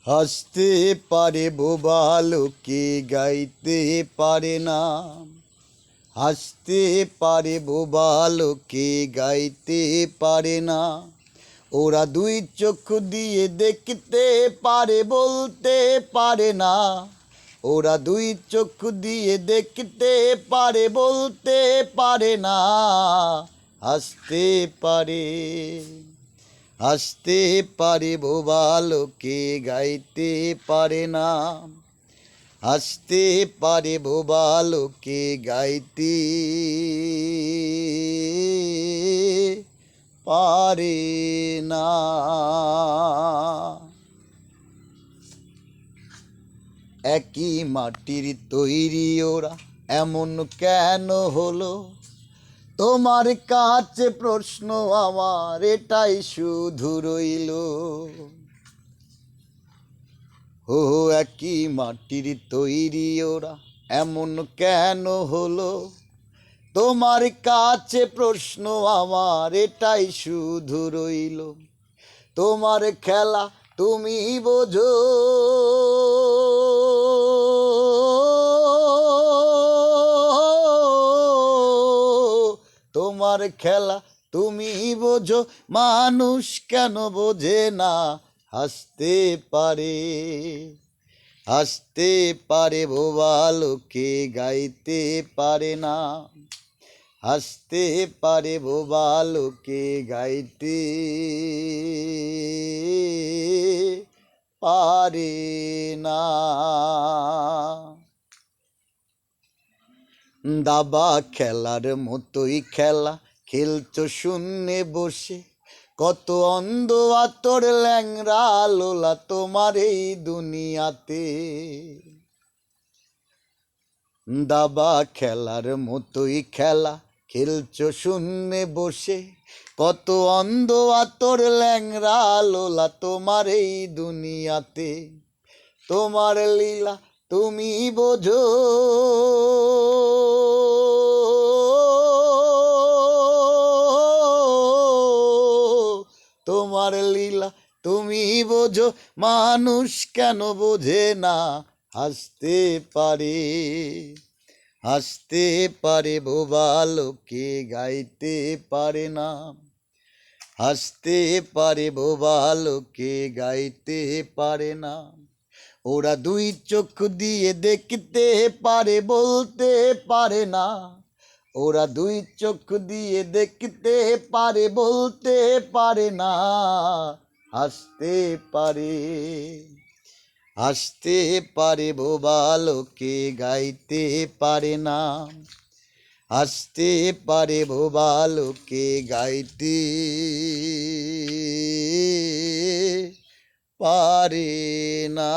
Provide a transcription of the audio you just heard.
হাসতে পারে বোবা লোকে গাইতে পারে না। হাসতে পারে বোবা লোকে গাইতে পারে না। ওরা দুই চোখ দিয়ে দেখতে পারে বলতে পারে না। ওরা দুই চোখ দিয়ে দেখতে পারে বলতে পারে না। হাসতে পারে, হাসতে পারে বোবা লোকে গাইতে পারে না। হাসতে পারে বোবা লোকে গাইতে পারে না। একই মাটির তৈরি ওরা এমন কেন হলো? তোমার কাছে প্রশ্ন আমার এটাই শুধু রইল। ও একই মাটির তৈরি ওরা এমন কেন হলো? তোমার কাছে প্রশ্ন আমার এটাই শুধু রইল। তোমার খেলা তুমি বোঝো, তোমার খেলা তুমি বোঝো, মানুষ কেন বোঝে না? হাসতে পারে, হাসতে পারে বোবা লোকে গাইতে পারে না। হাসতে পারে বোবা লোকে গাইতে পারে না। দাবা খেলার মতোই খেলা খেলছো শূন্যে বসে। কত অন্ধ আতর ল্যাংরা লোলা তোমার এই দুনিয়াতে। দাবা খেলার মতোই খেলা খেলছো শূন্যে বসে। কত অন্ধ আতর ল্যাংরা লোলা তোমার এই দুনিয়াতে। তোমার লীলা তুমি বোঝো, তোমার লীলা তুমি বোঝো, মানুষ কেন বোঝে না? হাসতে পারে, হাসতে পারে বোবা লোকে গাইতে পারে না। হাসতে পারে বোবা লোকে গাইতে পারে না। ওরা দুই চোখ দিয়ে দেখতে পারে বলতে পারে না। ওরা দুই চোখ দিয়ে দেখতে পারে বলতে পারে না। হাসতে পারে, হাসতে পারে বোবা লোকে গাইতে পারে না। হাসতে পারে বোবা লোকে গাইতে পারে না।